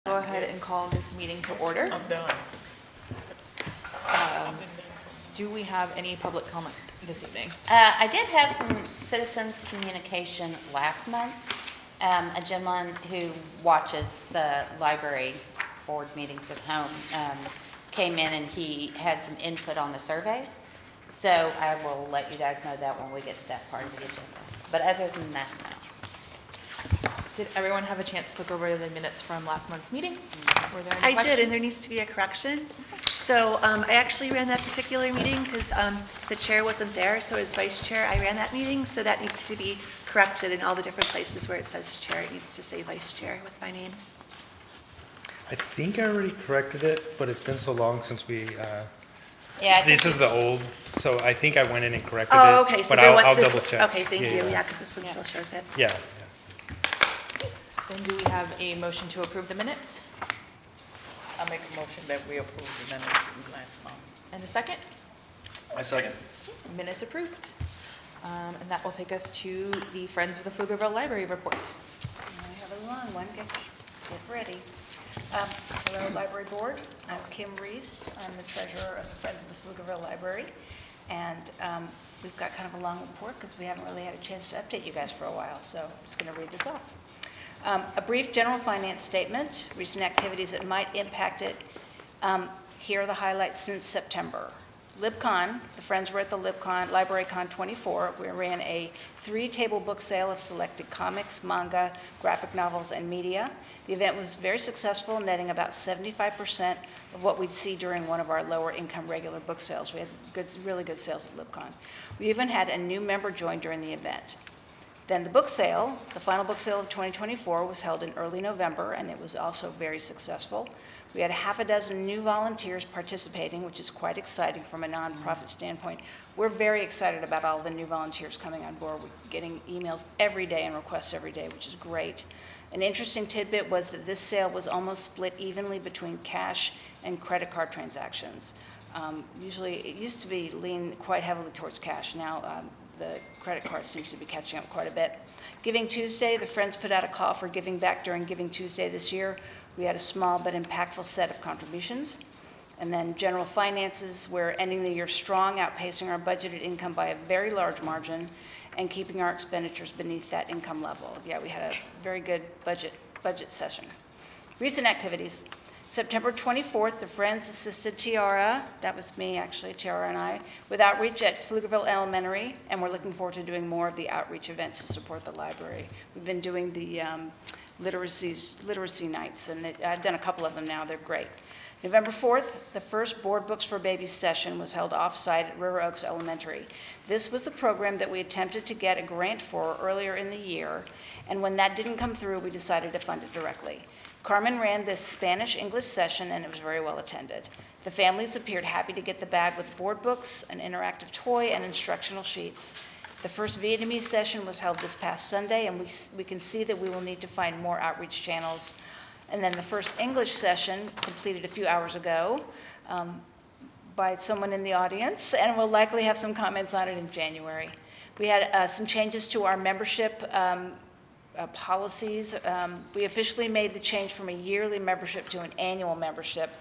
Go ahead and call this meeting to order. I'm done. Do we have any public comment this evening? I did have some citizens communication last month. A gentleman who watches the library board meetings at home came in and he had some input on the survey. So I will let you guys know that when we get to that part of the agenda. But other than that, no. Did everyone have a chance to look over the minutes from last month's meeting? Were there any I questions? did, and there needs to be a correction. So I actually ran that particular meeting because the chair wasn't there, so as vice chair, I ran that meeting, so that needs to be corrected in all the different places where it says chair. It needs to say vice chair with my name. I think I already corrected it, but it's been so long since we, Yeah, I this think is the old, so I think I went in and corrected it. Oh, okay, so But then I'll what this... double check. Okay, thank you, yeah, because this one still shows it. Yeah, Then do we have a motion to approve the minutes? I make a motion that we approve the minutes from last month. And a second? I second. Minutes approved. And that will take us to the Friends of the Pflugerville Library report. I have a long one. Get ready. Hello, Library Board. I'm Kim Reese. I'm the treasurer of the Friends of the Pflugerville Library. And we've got kind of a long report because we haven't really had a chance to update you guys for a while. So I'm just going to read this off. A brief general finance statement, recent activities that might impact it. Here are the highlights since September. LibCon, the friends were at the LibCon, LibraryCon 24. We ran a 3-table book sale of selected comics, manga, graphic novels, and media. The event was very successful, netting about 75% of what we'd see during one of our lower income regular book sales. We had really good sales at LibCon. We even had a new member join during the event. Then the book sale, the final book sale of 2024, was held in early November, and it was also very successful. We had a half a dozen new volunteers participating, which is quite exciting from a nonprofit standpoint. We're very excited about all the new volunteers coming on board. We're getting emails every day and requests every day, which is great. An interesting tidbit was that this sale was almost split evenly between cash and credit card transactions. Usually, it used to be lean quite heavily towards cash. Now, the credit card seems to be catching up quite a bit. Giving Tuesday, the Friends put out a call for giving back during Giving Tuesday this year. We had a small but impactful set of contributions. And then general finances, we're ending the year strong, outpacing our budgeted income by a very large margin and keeping our expenditures beneath that income level. Yeah, we had a very good budget session. Recent activities. September 24th, the Friends assisted Tiara, that was me actually, Tiara and I, with outreach at Pflugerville Elementary, and we're looking forward to doing more of the outreach events to support the library. We've been doing the literacy nights, and I've done a couple of them now. They're great. November 4th, the first Board Books for Babies session was held off-site at River Oaks Elementary. This was the program that we attempted to get a grant for earlier in the year, and when that didn't come through, we decided to fund it directly. Carmen ran this Spanish-English session, and it was very well attended. The families appeared happy to get the bag with board books, an interactive toy, and instructional sheets. The first Vietnamese session was held this past Sunday, and we can see that we will need to find more outreach channels. And then the first English session, completed a few hours ago by someone in the audience, and we'll likely have some comments on it in January. We had some changes to our membership policies. We officially made the change from a yearly membership to an annual membership.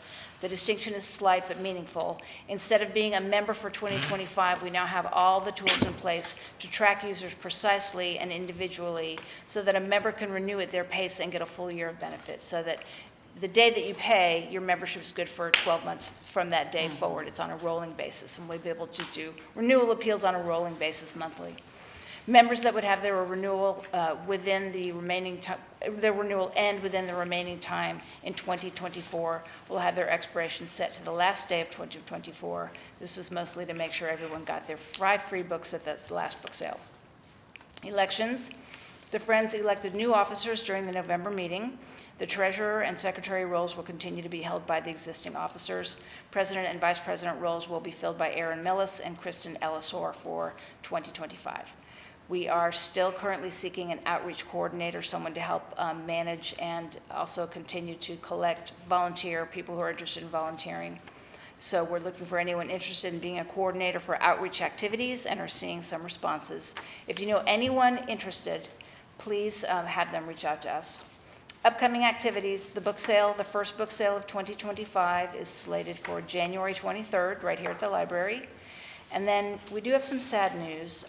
The distinction is slight but meaningful. Instead of being a member for 2025, we now have all the tools in place to track users precisely and individually so that a member can renew at their pace and get a full year of benefits, so that the day that you pay, your membership is good for 12 months from that day forward. It's on a rolling basis, and we'll be able to do renewal appeals on a rolling basis monthly. Members that would have their renewal within the remaining time, their renewal end within the remaining time in 2024 will have their expiration set to the last day of 2024. This was mostly to make sure everyone got their 5 free books at the last book sale. Elections. The Friends elected new officers during the November meeting. The treasurer and secretary roles will continue to be held by the existing officers. President and vice president roles will be filled by Aaron Millis and Kristen Ellisor for 2025. We are still currently seeking an outreach coordinator, someone to help manage and also continue to collect people who are interested in volunteering. So we're looking for anyone interested in being a coordinator for outreach activities and are seeing some responses. If you know anyone interested, please have them reach out to us. Upcoming activities, the book sale, the first book sale of 2025 is slated for January 23rd, right here at the library. And then we do have some sad news,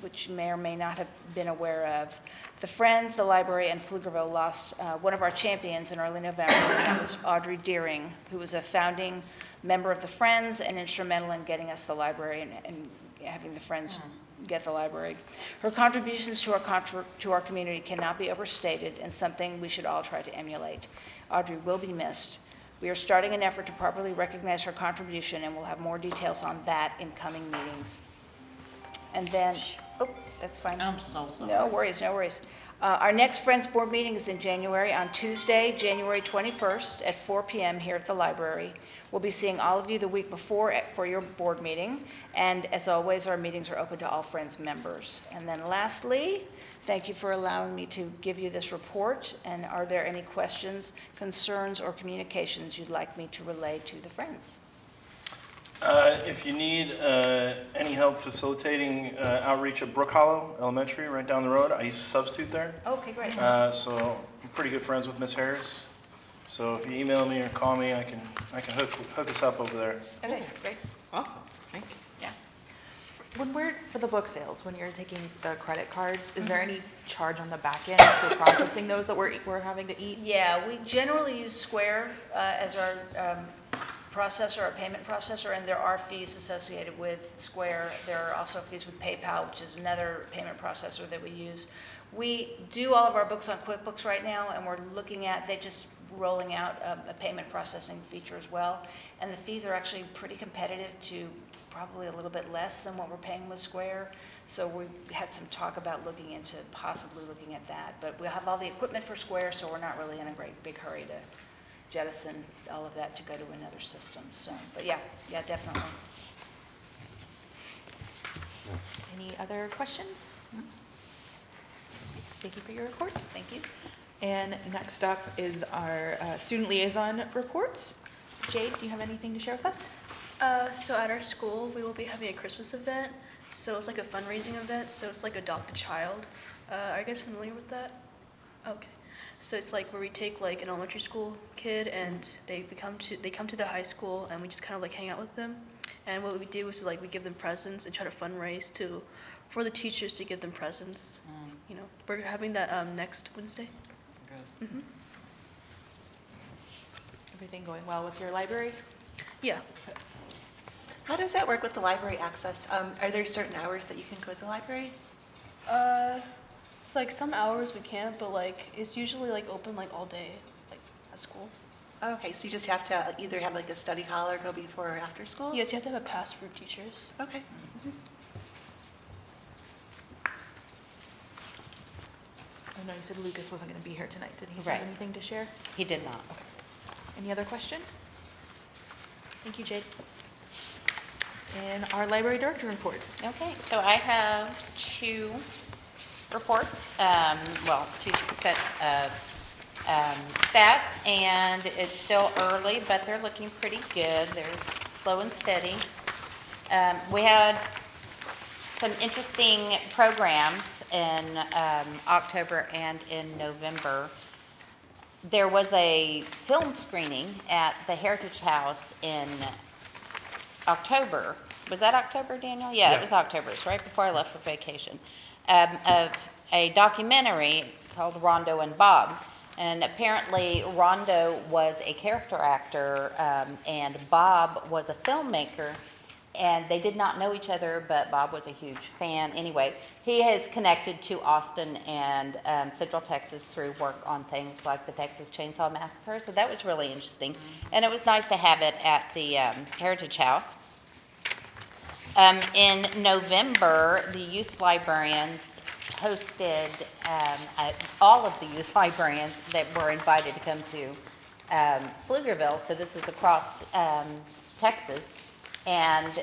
which you may or may not have been aware of. The Friends, the library, and Pflugerville lost one of our champions in early November, and that was Audrey Deering, who was a founding member of the Friends and instrumental in getting us the library and having the Friends get the library. Her contributions to our community cannot be overstated, and something we should all try to emulate. Audrey will be missed. We are starting an effort to properly recognize her contribution, and we'll have more details on that in coming meetings. And then, oh, that's fine. I'm so sorry. No worries, no worries. Our next Friends Board meeting is in January, on Tuesday, January 21st at 4 p.m. here at the library. We'll be seeing all of you the week before for your board meeting, and as always, our meetings are open to all Friends members. And then lastly, thank you for allowing me to give you this report, and are there any questions, concerns, or communications you'd like me to relay to the Friends? If you need any help facilitating outreach at Brook Hollow Elementary, right down the road, I used to substitute there. Okay, great. So I'm pretty good friends with Miss Harris. So if you email me or call me, I can hook us up over there. Okay, great. Awesome, thank you. Yeah. When for the book sales, when you're taking the credit cards, is there any charge on the back end for processing those that we're having to eat? Yeah, we generally use Square as our processor, our payment processor, and there are fees associated with Square. There are also fees with PayPal, which is another payment processor that we use. We do all of our books on QuickBooks right now, and we're looking at, they just rolling out a payment processing feature as well. And the fees are actually pretty competitive to probably a little bit less than what we're paying with Square. So we had some talk about possibly looking at that. But we'll have all the equipment for Square, so we're not really in a great big hurry to jettison all of that to go to another system. So, but yeah, definitely. Any other questions? Thank you for your report. Thank you. And next up is our student liaison reports. Jade, do you have anything to share with us? So at our school, we will be having a Christmas event. So it's like a fundraising event. So it's like Adopt a Child. Are you guys familiar with that? Okay. So it's like where we take like an elementary school kid and they come to the high school and we just kind of like hang out with them. And what we do is like we give them presents and try to fundraise for the teachers to give them presents. You know, we're having that next Wednesday. Good. Mm-hmm. Everything going well with your library? Yeah. How does that work with the library access? Are there certain hours that you can go to the library? It's like some hours we can't, but like it's usually like open like all day, like at school. Okay, so you just have to either have like a study hall or go before or after school? Yes, you have to have a pass for teachers. Okay. I know you said Lucas wasn't going to be here tonight. Did he Right. have anything to share? He did not. Okay. Any other questions? Thank you, Jade. And our library director report. Okay, so I have two reports, two sets of stats, and it's still early, but they're looking pretty good. They're slow and steady. We had some interesting programs in October and in November. There was a film screening at the Heritage House in October. Was that October, Daniel? Yeah, Yeah. it was October. It's right before I left for vacation. Of a documentary called Rondo and Bob. And apparently Rondo was a character actor and Bob was a filmmaker. And they did not know each other, but Bob was a huge fan. Anyway, he has connected to Austin and Central Texas through work on things like the Texas Chainsaw Massacre. So that was really interesting. And it was nice to have it at the Heritage House. In November, the youth librarians hosted, all of the youth librarians that were invited to come to Pflugerville, so this is across Texas, and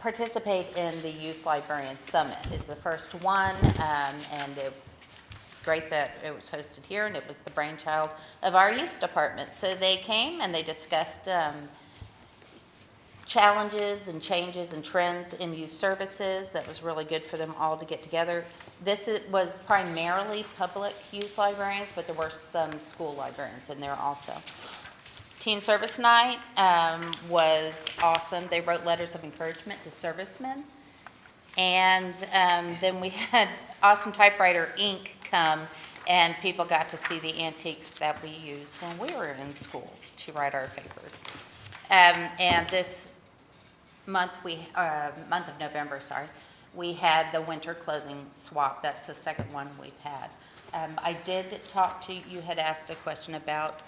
participate in the Youth Librarian Summit. It's the first one, and it's great that it was hosted here, and it was the brainchild of our youth department. So they came and they discussed challenges and changes and trends in youth services. That was really good for them all to get together. Was primarily public youth librarians, but there were some school librarians in there also. Teen Service Night was awesome. They wrote letters of encouragement to servicemen. And then we had Austin Typewriter Inc. come, and people got to see the antiques that we used when we were in school to write our papers. And this month, month of November, we had the winter clothing swap. That's the second one we've had. I did talk to, you had asked a question about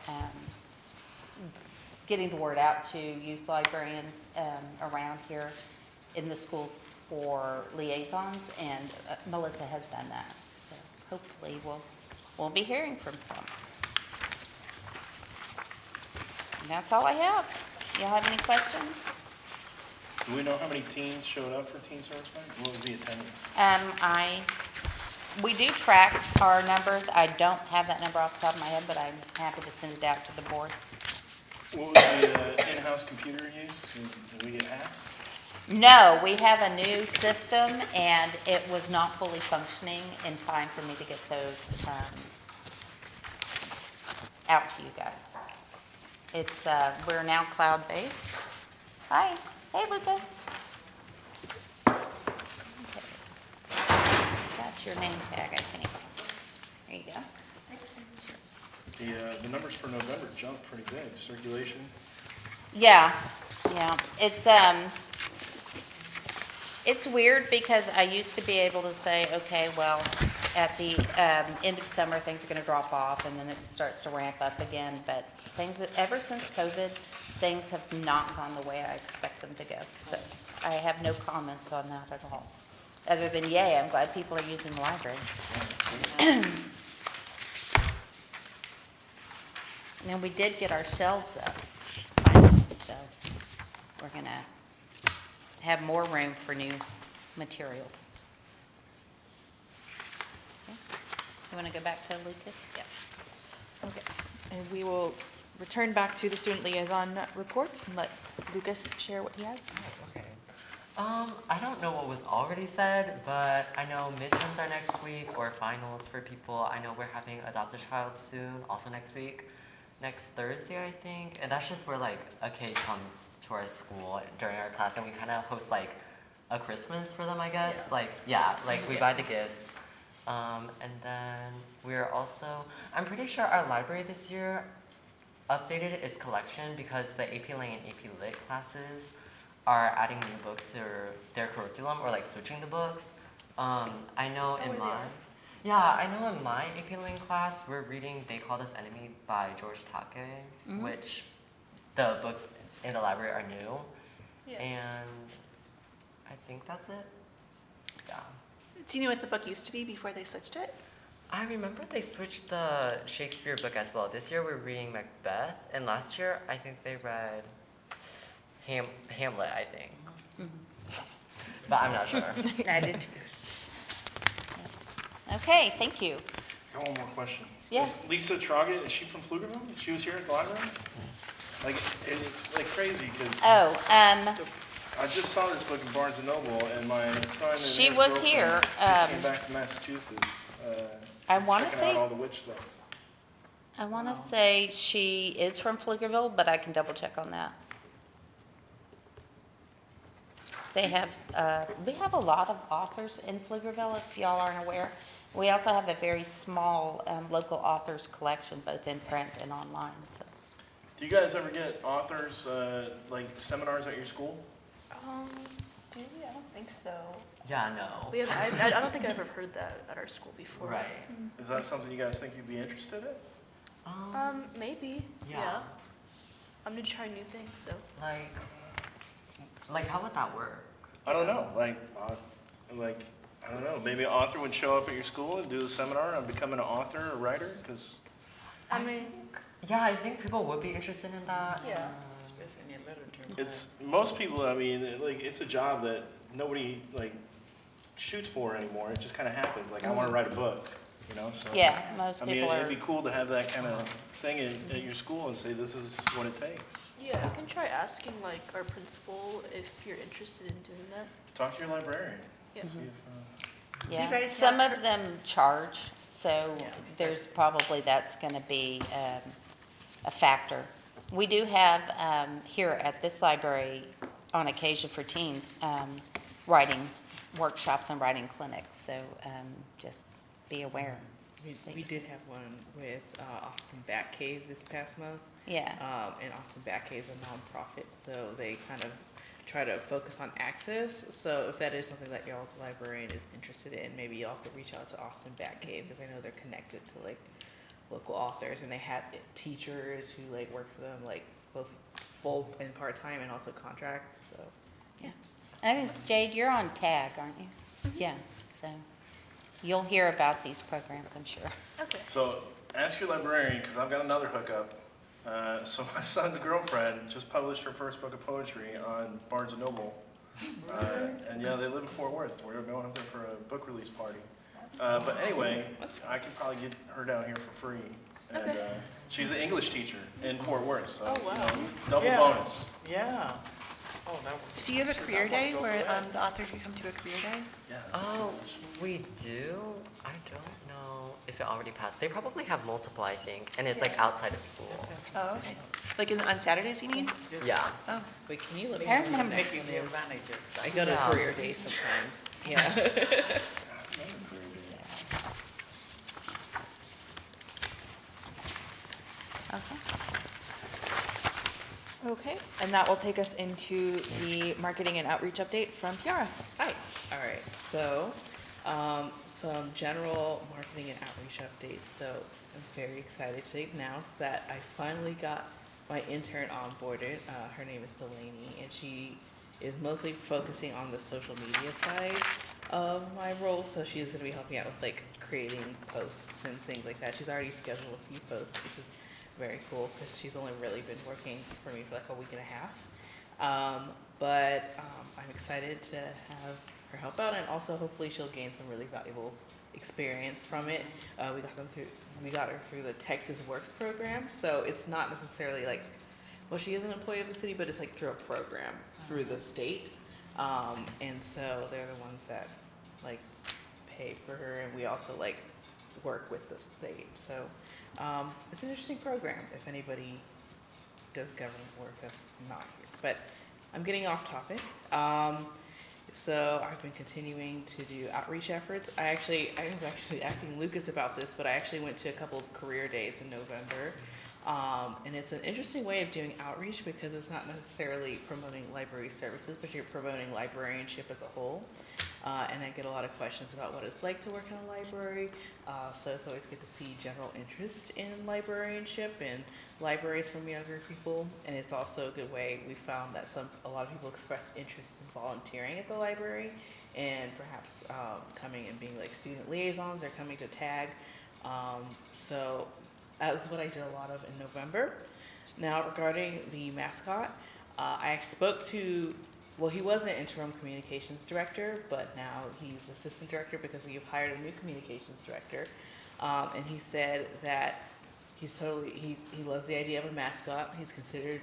getting the word out to youth librarians around here in the schools for liaisons, and Melissa has done that. So hopefully we'll be hearing from some. And that's all I have. Y'all have any questions? Do we know how many teens showed up for Teen Service Night? What was the attendance? We do track our numbers. I don't have that number off the top of my head, but I'm happy to send it out to the board. What was the in-house computer use? Did we get hacked? No, we have a new system, and it was not fully functioning in time for me to get those out to you guys. It's we're now cloud-based. Hi, hey Lucas. Okay. That's your name tag, I think. There you go. The numbers for November jumped pretty big. Circulation. Yeah. It's weird because I used to be able to say, okay, well, at the end of summer, things are going to drop off, and then it starts to ramp up again. But ever since COVID, things have not gone the way I expect them to go. So I have no comments on that at all. Other than, yay, I'm glad people are using the library. And we did get our shelves up, finally, so we're going to have more room for new materials. Okay. You want to go back to Lucas? Yeah. Okay, and we will return back to the student liaison reports and let Lucas share what he has. Okay. I don't know what was already said, but I know midterms are next week, or finals for people. I know we're having Adopt a Child soon, also next week. Next Thursday, I think. And that's just where like a kid comes to our school during our class, and we kind of host like a Christmas for them, I guess. Yeah. We buy the gifts. And then we're also, I'm pretty sure our library this year updated its collection because the AP Lang and AP Lit classes are adding new books to their curriculum, or like switching the books. I know in my AP Lang class, we're reading They Called Us Enemy by George Takei, which the books in the library are new. Yeah. And I think that's it. Yeah. Do you know what the book used to be before they switched it? I remember they switched the Shakespeare book as well. This year we're reading Macbeth, and last year I think they read Hamlet, I think. But I'm not sure. I did too. Okay, thank you. Got one more question. Yes. Is Lisa Troggett, is she from Pflugerville? She was here at the library? Like, it's like crazy because Oh, I just saw this book in Barnes & Noble, and my son and She his was girlfriend here, just came back from Massachusetts. I wanna checking say- out all the witch stuff. I want to say she is from Pflugerville, but I can double check on that. They have, we have a lot of authors in Pflugerville, if y'all aren't aware. We also have a very small local authors collection, both in print and online. So. Do you guys ever get authors, like seminars at your school? Maybe, I don't think so. Yeah, no. We have, I don't think I've ever heard that at our school before. Right. Is that something you guys think you'd be interested in? Maybe, Yeah. yeah. I'm gonna try new things, so. Like how would that work? I don't know, I don't know, maybe an author would show up at your school and do a seminar on becoming an author or writer, because I mean, Yeah, I think people would be interested in that. yeah. Especially in your literature. it's, most people, I mean, like, it's a job that nobody, like, shoots for anymore, it just kind of happens, like, I want to write a book. you know, so. Yeah, most I mean, people it'd are, be cool to have that kind of thing at your school and say, this is what it takes. Yeah, you can try asking like our principal if you're interested in doing that. Talk to your librarian. Yeah. See if, Do you yeah. guys Some have of them charge, so Yeah. there's probably, that's gonna be, a factor. We do have, here at this library, on occasion for teens, writing workshops and writing clinics, so, just be aware. We did have one with Austin Bat Cave this past month. Yeah, And Austin Bat Cave is a nonprofit, so they kind of try to focus on access. So if that is something that y'all's librarian is interested in, maybe y'all could reach out to Austin Bat Cave, because I know they're connected to like local authors, and they have teachers who like work for them, like both full and part-time and also contract, so. yeah. I think, Jade, you're on TAG, aren't you? Yeah, so you'll hear about these programs, I'm sure. Okay. so ask your librarian, because I've got another hookup. So my son's girlfriend just published her first book of poetry on Barnes & Noble. And yeah, they live in Fort Worth. We're going up there for a book release party. But anyway, I could probably get her down here for free. And she's an English teacher in Fort Worth, so Oh, wow. you know, double Yeah. bonus. Yeah. Oh, that would. Do you have a career day where the author can come to a career day? Yeah, that's Oh, cool. we do? I don't know if it already passed. They probably have multiple, I think, and it's like outside of school. Oh, okay. Like on Saturdays, you mean? Just Yeah. Oh, Wait, can you let me I know the remember. next Taking one the is? advantages. I go to Yeah. career days sometimes, yeah. Okay. Okay, and that will take us into the marketing and outreach update from Tiara. Hi, all right, so, some general marketing and outreach updates. So I'm very excited to announce that I finally got my intern onboarded. Her name is Delaney, and she is mostly focusing on the social media side of my role. So she is gonna be helping out with like creating posts and things like that. She's already scheduled a few posts, which is very cool, because she's only really been working for me for like a week and a half. But I'm excited to have her help out, and also hopefully she'll gain some really valuable experience from it. We got her through the Texas Works program, so it's not necessarily like, well, she is an employee of the city, but it's like through a program through the state. And so they're the ones that like pay for her, and we also like work with the state. So it's an interesting program if anybody does government work that's not here. But I'm getting off topic. So I've been continuing to do outreach efforts. I was actually asking Lucas about this, but I actually went to a couple of career days in November. And it's an interesting way of doing outreach, because it's not necessarily promoting library services, but you're promoting librarianship as a whole. And I get a lot of questions about what it's like to work in a library. So it's always good to see general interest in librarianship and libraries from younger people. And it's also a good way, we found that a lot of people express interest in volunteering at the library, and perhaps coming and being like student liaisons or coming to TAG. So that was what I did a lot of in November. Now, regarding the mascot, I spoke to, well, he was an interim communications director, but now he's assistant director because we've hired a new communications director. And he said that he loves the idea of a mascot. He's considered,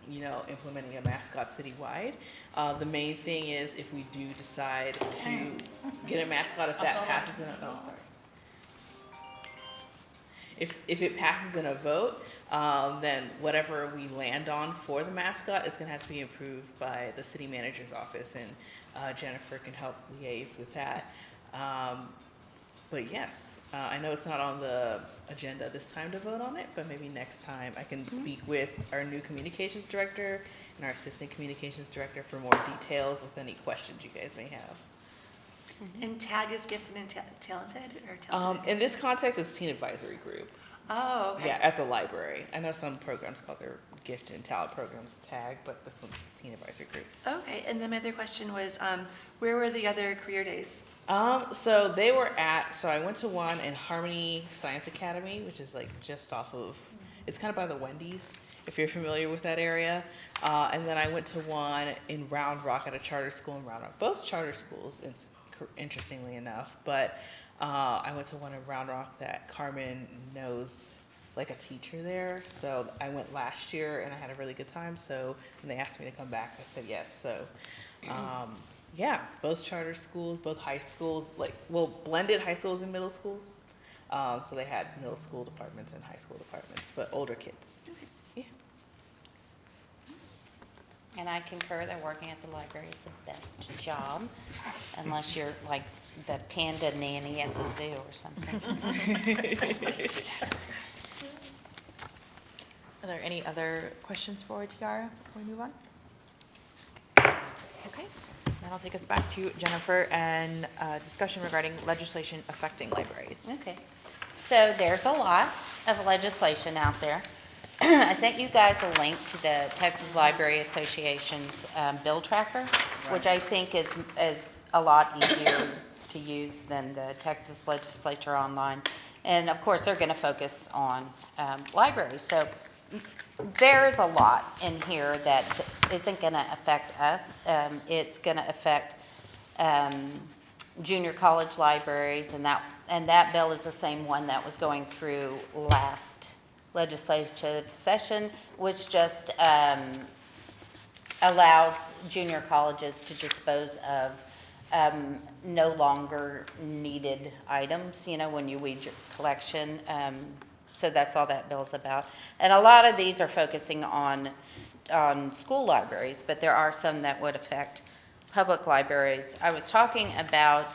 implementing a mascot citywide. The main thing is, if we do decide to get a mascot, if that passes in if it passes in a vote, then whatever we land on for the mascot, it's gonna have to be approved by the city manager's office, and Jennifer can help liaise with that. But yes, I know it's not on the agenda this time to vote on it, but maybe next time I can speak with our new communications director and our assistant communications director for more details with any questions you guys may have. and TAG is gifted and talented, or talented? In this context, it's Teen Advisory Group. Oh, okay. Yeah, at the library. I know some programs call their gift and talent programs TAG, but this one's Teen Advisory Group. Okay, and then my other question was, where were the other career days? So I went to one in Harmony Science Academy, which is like just off of, it's kind of by the Wendy's, if you're familiar with that area. And then I went to one in Round Rock at a charter school in Round Rock. Both charter schools, it's interestingly enough. But I went to one in Round Rock that Carmen knows like a teacher there. So I went last year and I had a really good time. So when they asked me to come back, I said yes. So yeah, both charter schools, both high schools, blended high schools and middle schools. So they had middle school departments and high school departments, but older kids. Yeah. And I concur that working at the library is the best job, unless you're like the panda nanny at the zoo or something. Are there any other questions for Tiara before we move on? Okay, then I'll take us back to Jennifer and discussion regarding legislation affecting libraries. Okay, so there's a lot of legislation out there. I sent you guys a link to the Texas Library Association's bill tracker, which I think is a lot easier to use than the Texas Legislature Online. And of course, they're going to focus on libraries. So there's a lot in here that isn't going to affect us. It's going to affect junior college libraries, and that bill is the same one that was going through last legislative session, which just allows junior colleges to dispose of no longer needed items, when you weed your collection. So that's all that bill's about. And a lot of these are focusing on school libraries, but there are some that would affect public libraries. I was talking about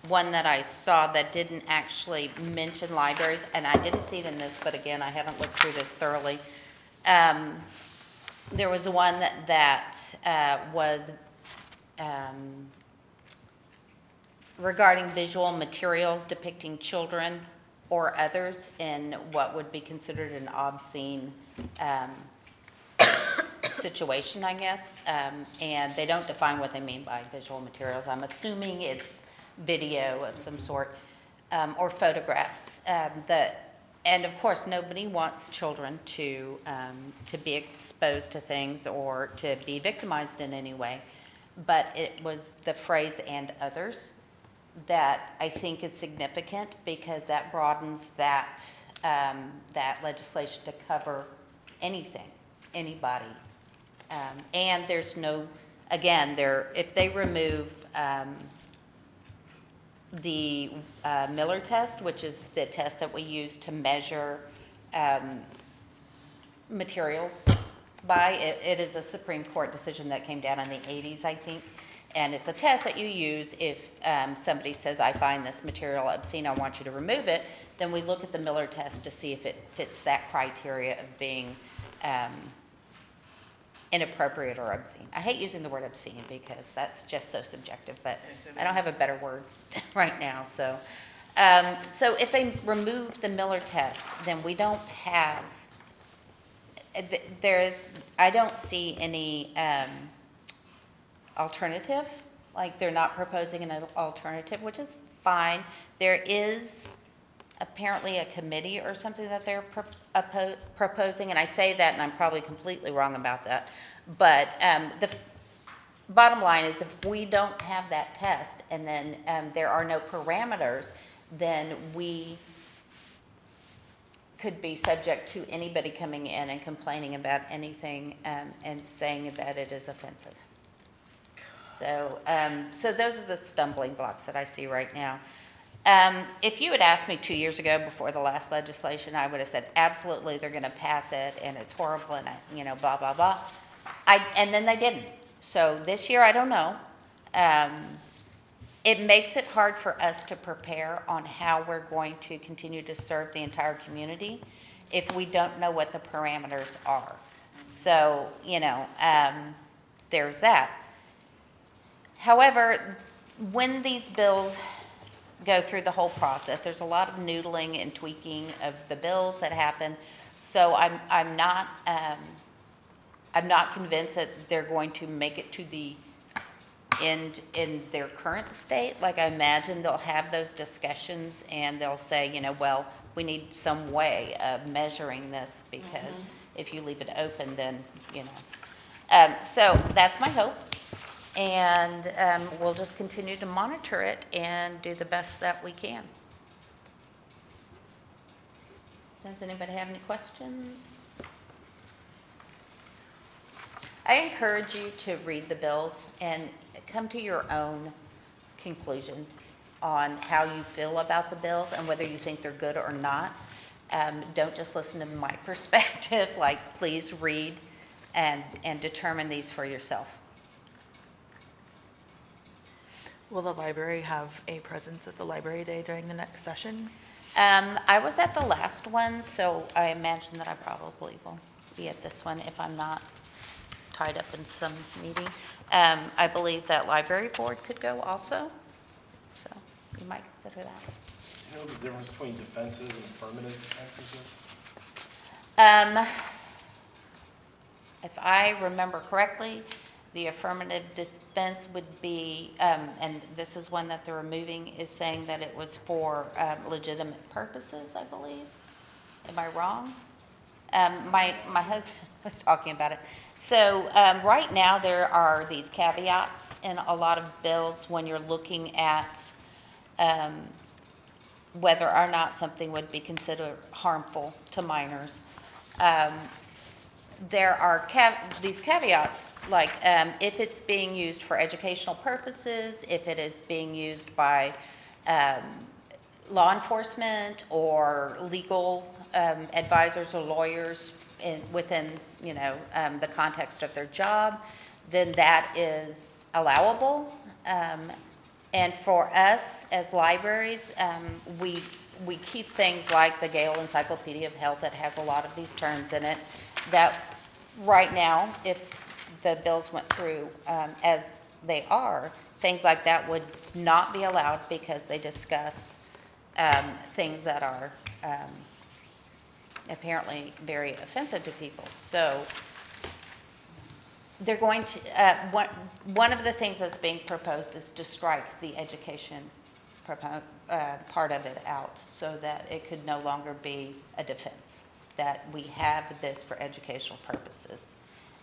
one that I saw that didn't actually mention libraries, and I didn't see it in this, but again, I haven't looked through this thoroughly. There was one that was regarding visual materials depicting children or others in what would be considered an obscene situation, I guess. And they don't define what they mean by visual materials. I'm assuming it's video of some sort, or photographs. And of course, nobody wants children to be exposed to things or to be victimized in any way. But it was the phrase "and others" that I think is significant, because that broadens that legislation to cover anything, anybody. And there's no, again, if they remove the Miller test, which is the test that we use to measure materials by, it is a Supreme Court decision that came down in the 80s, I think. And it's a test that you use if somebody says, I find this material obscene, I want you to remove it. Then we look at the Miller test to see if it fits that criteria of being inappropriate or obscene. I hate using the word obscene because that's just so subjective, but I don't have a better word right now. So if they remove the Miller test, then we don't have, I don't see any alternative. Like, they're not proposing an alternative, which is fine. There is apparently a committee or something that they're proposing, and I say that and I'm probably completely wrong about that, but the bottom line is, if we don't have that test and then there are no parameters, then we could be subject to anybody coming in and complaining about anything and saying that it is offensive. So those are the stumbling blocks that I see right now. If you had asked me 2 years ago before the last legislation, I would have said, absolutely, they're going to pass it, and it's horrible, and blah, blah, blah. And then they didn't. So this year, I don't know. It makes it hard for us to prepare on how we're going to continue to serve the entire community if we don't know what the parameters are. So, there's that. However, when these bills go through the whole process, there's a lot of noodling and tweaking of the bills that happen. So I'm not convinced that they're going to make it to the end in their current state. Like, I imagine they'll have those discussions and they'll say, well, we need some way of measuring this, because if you leave it open, then, so that's my hope. And we'll just continue to monitor it and do the best that we can. Does anybody have any questions? I encourage you to read the bills and come to your own conclusion on how you feel about the bills and whether you think they're good or not. Don't just listen to my perspective, like please read and determine these for yourself. Will the library have a presence at the library day during the next session? I was at the last one, so I imagine that I probably will be at this one if I'm not tied up in some meeting. I believe that library board could go also, so you might consider that. Do you know the difference between defenses and affirmative defenses is? If I remember correctly, the affirmative defense would be, and this is one that they're removing, is saying that it was for legitimate purposes, I believe. Am I wrong? My husband was talking about it. So right now, there are these caveats in a lot of bills when you're looking at whether or not something would be considered harmful to minors. There are these caveats, like if it's being used for educational purposes, if it is being used by law enforcement or legal advisors or lawyers within, the context of their job, then that is allowable. And for us as libraries, we keep things like the Gale Encyclopedia of Health that has a lot of these terms in it that right now, if the bills went through as they are, things like that would not be allowed because they discuss things that are apparently very offensive to people. So they're going to, one of the things that's being proposed is to strike the education part of it out so that it could no longer be a defense, that we have this for educational purposes.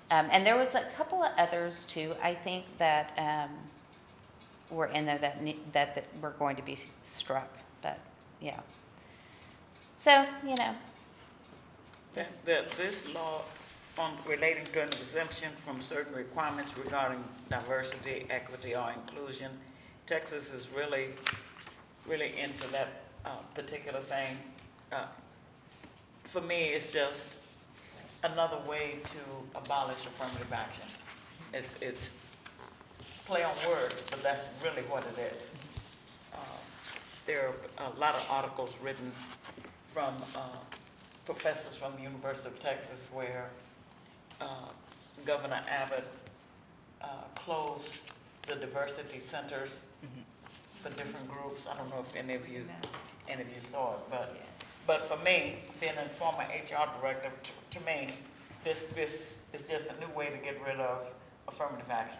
And there was a couple of others too, I think, that were in there that were going to be struck, but yeah. So, This law on relating to an exemption from certain requirements regarding diversity, equity, or inclusion, Texas is really into that particular thing. For me, it's just another way to abolish affirmative action. It's play on words, but that's really what it is. There are a lot of articles written from professors from the University of Texas where Governor Abbott closed the diversity centers for different groups. I don't know if any of you saw it, but for me, being a former HR director, to me, this is just a new way to get rid of affirmative action.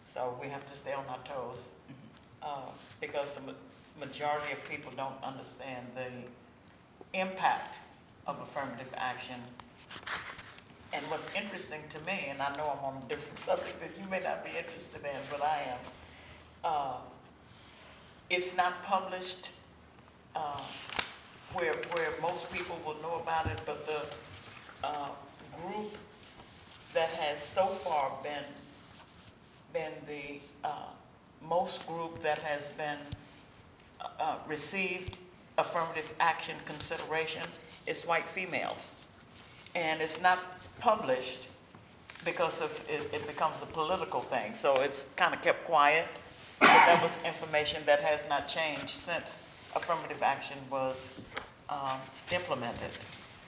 So we have to stay on our toes because the majority of people don't understand the impact of affirmative action. And what's interesting to me, and I know I'm on a different subject that you may not be interested in, but I am, it's not published where most people will know about it, but the group that has so far been the most group that has been received affirmative action consideration is white females. And it's not published because of it becomes a political thing. So it's kind of kept quiet. But that was information that has not changed since affirmative action was implemented.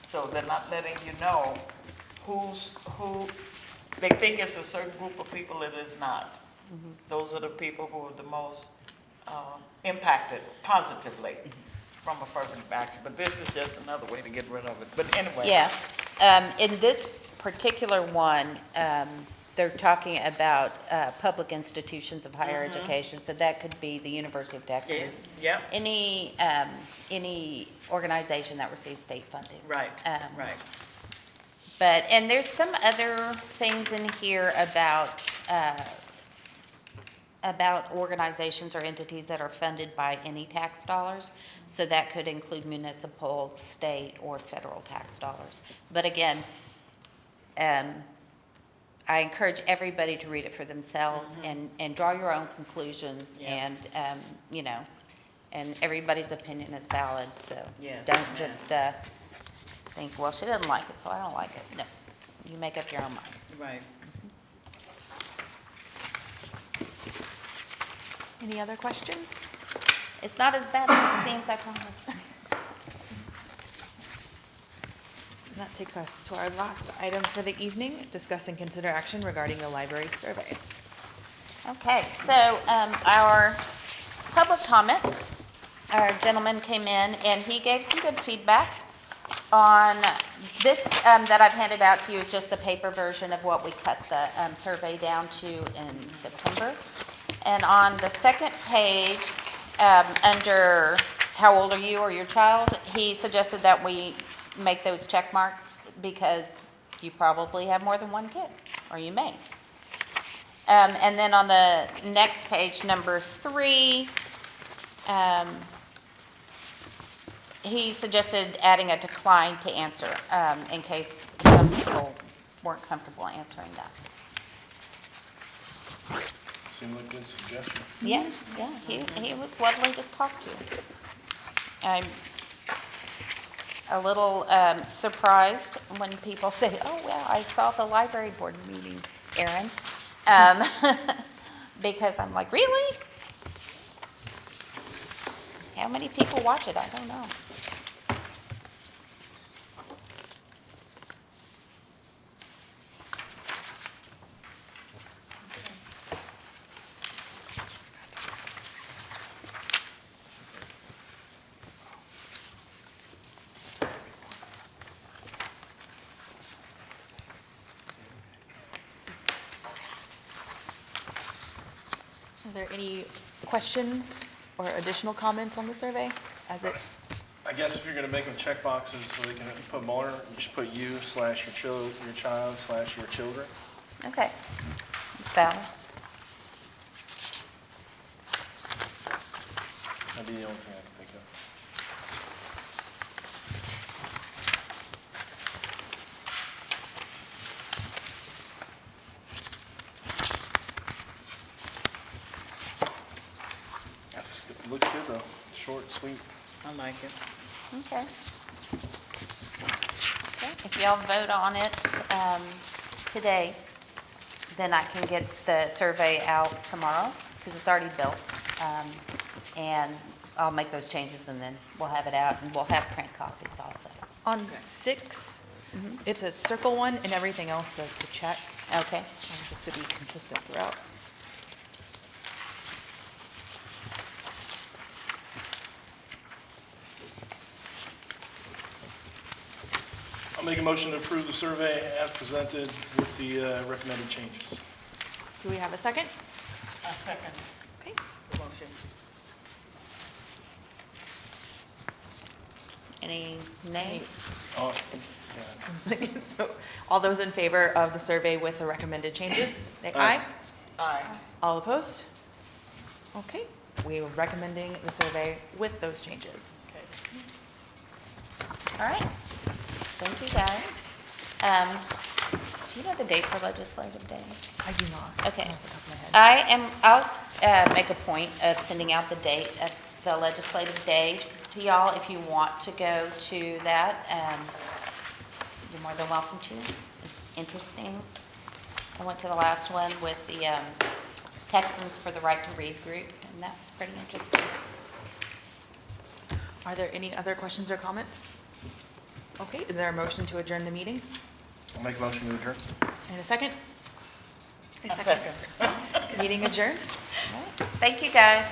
So they're not letting you know who they think it's a certain group of people. It is not. Those are the people who are the most impacted positively from affirmative action. But this is just another way to get rid of it. But anyway. Yeah. In this particular one, they're talking about public institutions of higher education, so that could be the University of Texas. Yeah. Any organization that receives state funding. Right. Right. And there's some other things in here about about organizations or entities that are funded by any tax dollars. So that could include municipal, state, or federal tax dollars. But again, I encourage everybody to read it for themselves and draw your own conclusions. Yeah. And, you know, and everybody's opinion is valid, so Yes, don't amen. just think, well, she doesn't like it, so I don't like it. No, you make up your own mind. Right. Any other questions? It's not as bad as it seems, I promise. And that takes us to our last item for the evening, discuss and consider action regarding the library survey. Okay, so our public comment, our gentleman came in and he gave some good feedback on this that I've handed out to you is just the paper version of what we cut the survey down to in September. And on the second page, under how old are you or your child, he suggested that we make those check marks because you probably have more than one kid, or you may. And then on the next page, number 3, he suggested adding a decline to answer in case some people weren't comfortable answering that. Seemed like a good suggestion. Yeah, he was lovely to talk to. I'm a little surprised when people say, oh, well, I saw the library board meeting, Erin. Because I'm like, really? How many people watch it? I don't know. Are there any questions or additional comments on the survey as it? I guess if you're gonna make them check boxes so they can put more, you should put you/your child/your children. Okay. Val? That'd be the only thing I can think of. It looks good though, short, sweet. I like it. Okay. Okay, if y'all vote on it today, then I can get the survey out tomorrow, because it's already built. And I'll make those changes, and then we'll have it out, and we'll have print copies also. On 6, it says circle one, and everything else says to check, Okay? just to be consistent throughout. I'll make a motion to approve the survey as presented with the recommended changes. Do we have a second? I second Okay. the motion. Any nay? Oh, yeah. So, all those in favor of the survey with the recommended changes, say Aye. aye. Aye. All opposed? Okay, we are recommending the survey with those changes. All right. Thank you, guys. Do you know the date for legislative day? I do not. Okay. Off the top of my head. I'll make a point of sending out the date of the legislative day to y'all if you want to go to that. You're more than welcome to. It's interesting. I went to the last one with the Texans for the Right to Read group, and that was pretty interesting. Are there any other questions or comments? Okay, is there a motion to adjourn the meeting? I'll make a motion to adjourn. And a second? I second. Meeting adjourned? All right. Thank you, guys.